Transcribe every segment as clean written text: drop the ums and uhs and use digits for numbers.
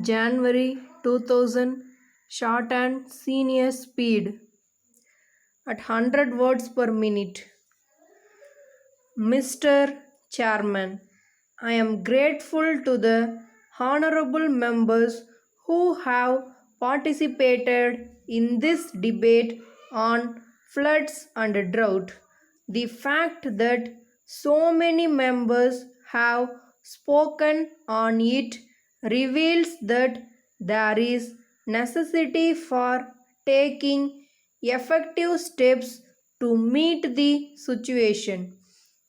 January 2000 shorthand senior speed at 100 words per minute. Mr. Chairman, I am grateful to the honorable members who have participated in this debate on floods and drought. The fact that so many members have spoken on it reveals that there is necessity for taking effective steps to meet the situation.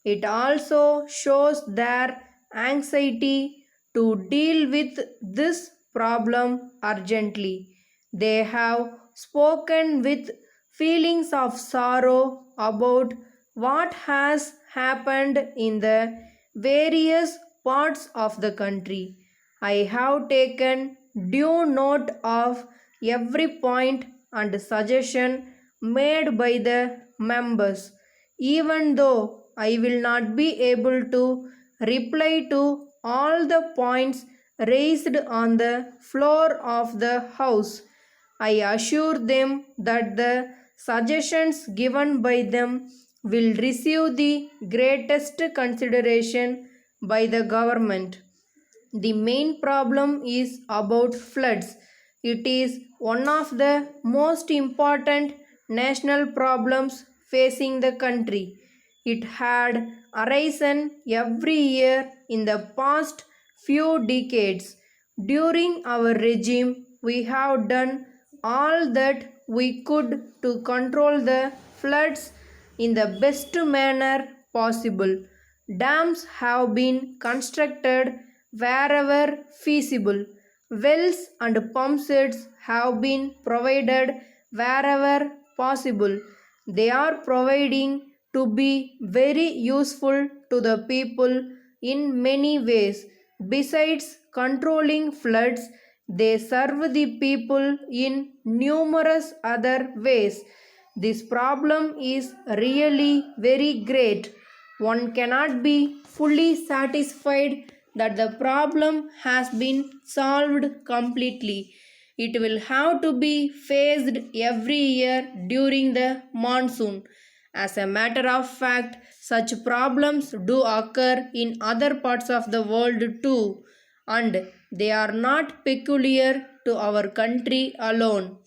It also shows their anxiety to deal with this problem urgently. They have spoken with feelings of sorrow about what has happened in the various parts of the country. I have taken due note of every point and suggestion made by the members, even though I will not be able to reply to all the points raised on the floor of the House. I assure them that the suggestions given by them will receive the greatest consideration by the government. The main problem is about floods. It is one of the most important national problems facing the country. It had arisen every year in the past few decades. During our regime, we have done all that we could to control the floods in the best manner possible. Dams have been constructed wherever feasible. Wells and pump sets have been provided wherever possible. They are providing to be very useful to the people in many ways. Besides controlling floods, they serve the people in numerous other ways. This problem is really very great. One cannot be fully satisfied that the problem has been solved completely. It will have to be faced every year during the monsoon. As a matter of fact, such problems do occur in other parts of the world too, and they are not peculiar to our country alone.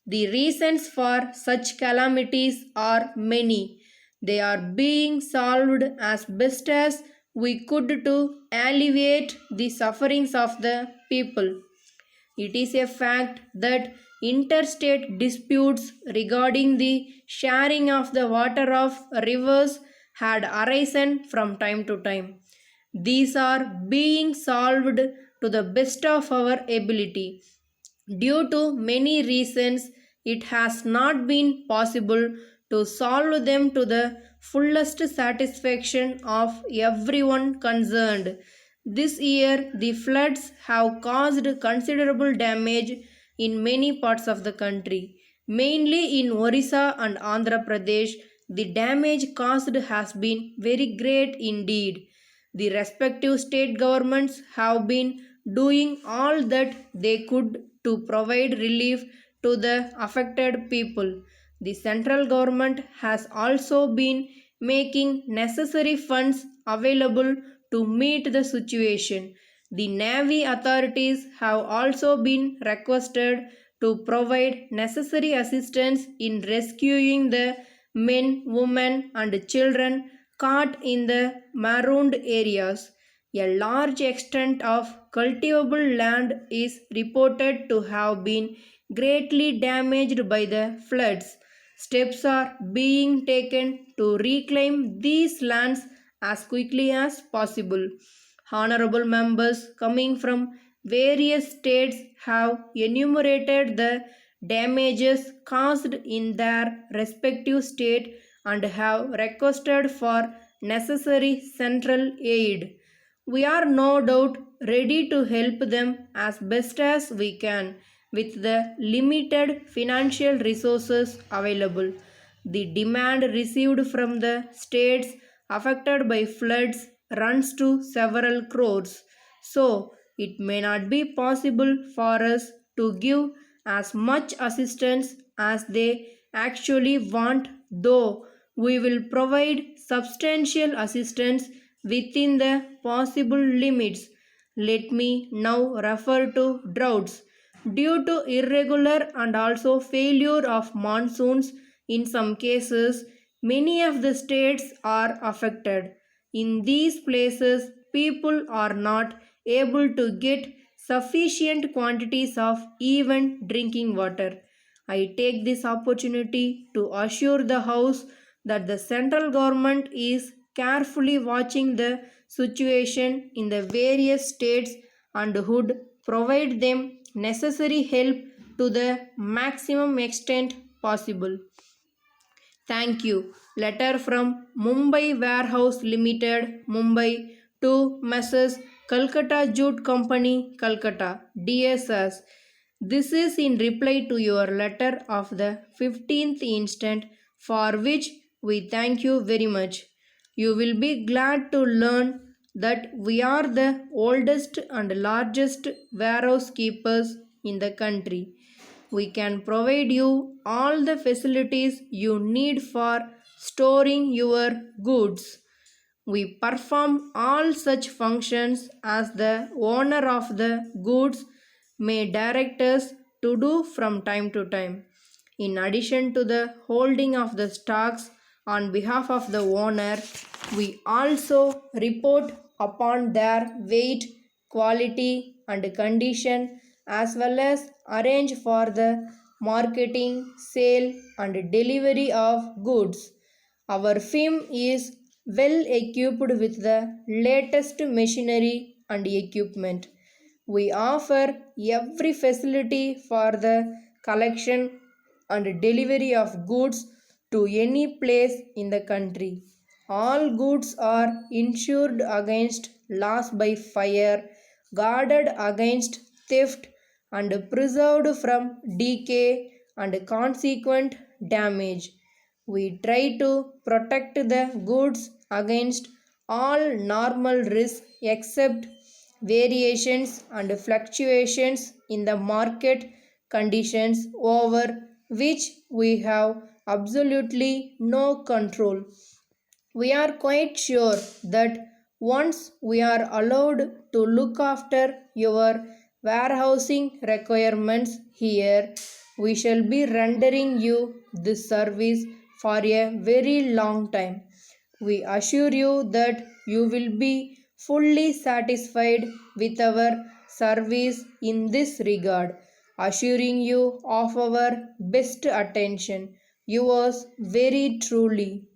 The reasons for such calamities are many. They are being solved as best as we could to alleviate the sufferings of the people. It is a fact that interstate disputes regarding the sharing of the water of rivers had arisen from time to time. These are being solved to the best of our ability. Due to many reasons, it has not been possible to solve them to the fullest satisfaction of everyone concerned. This year, the floods have caused considerable damage in many parts of the country. Mainly in Orissa and Andhra Pradesh, the damage caused has been very great indeed. The respective state governments have been doing all that they could to provide relief to the affected people. The central government has also been making necessary funds available to meet the situation. The Navy authorities have also been requested to provide necessary assistance in rescuing the men, women, and children caught in the marooned areas. A large extent of cultivable land is reported to have been greatly damaged by the floods. Steps are being taken to reclaim these lands as quickly as possible. Honorable members coming from various states have enumerated the damages caused in their respective state and have requested for necessary central aid. We are no doubt ready to help them as best as we can with the limited financial resources available. The demand received from the states affected by floods runs to several crores. So, It may not be possible for us to give as much assistance as they actually want, though we will provide substantial assistance within the possible limits. Let me now refer to droughts. Due to irregular and also failure of monsoons in some cases, many of the states are affected. In these places, people are not able to get sufficient quantities of even drinking water. I take this opportunity to assure the House that the central government is carefully watching the situation in the various states and would provide them necessary help to the maximum extent possible. Thank you. Letter from Mumbai Warehouse Limited, Mumbai to Messrs. Calcutta Jute Company, Calcutta, DSS. This is in reply to your letter of the 15th instant, for which we thank you very much. You will be glad to learn that we are the oldest and largest warehouse keepers in the country. We can provide you all the facilities you need for storing your goods. We perform all such functions as the owner of the goods may direct us to do from time to time. In addition to the holding of the stocks on behalf of the owner, we also report upon their weight, quality, and condition, as well as arrange for the marketing, sale, and delivery of goods. Our firm is well equipped with the latest machinery and equipment. We offer every facility for the collection and delivery of goods to any place in the country. All goods are insured against loss by fire, guarded against theft, and preserved from decay and consequent damage. We try to protect the goods against all normal risks except variations and fluctuations in the market conditions over which we have absolutely no control. We are quite sure that once we are allowed to look after your warehousing requirements here, we shall be rendering you this service for a very long time. We assure you that you will be fully satisfied with our service in this regard, assuring you of our best attention. Yours very truly.